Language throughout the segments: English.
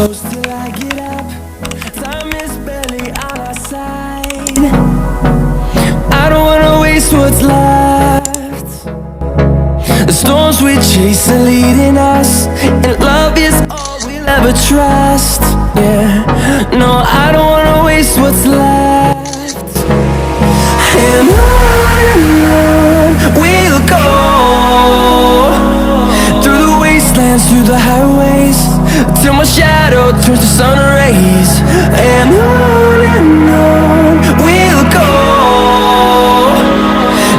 close till I get up. Time is barely on our side. I don't wanna waste what's left. The storms we chase are leading us, and love is all we'll ever trust. Yeah, no, I don't wanna waste what's left. And on we'll go, through the wastelands, through the highways, till my shadow turns to sun rays. And on we'll go,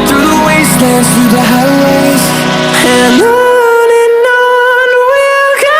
through the wastelands, through the highways, and on we'll go.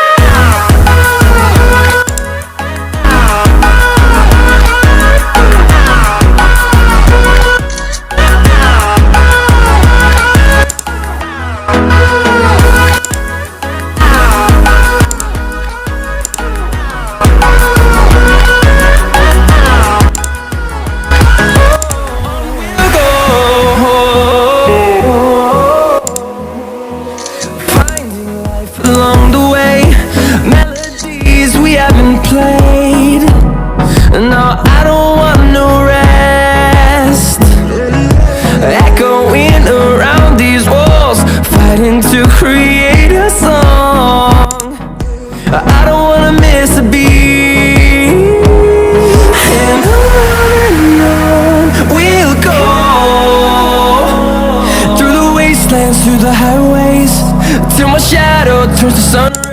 Along the way, melodies we haven't played. No, I don't want no rest. Echoing around these walls, fighting to create a song. I don't wanna miss a beat. And on we'll go, through the wastelands, through the highways, till my shadow turns to sun.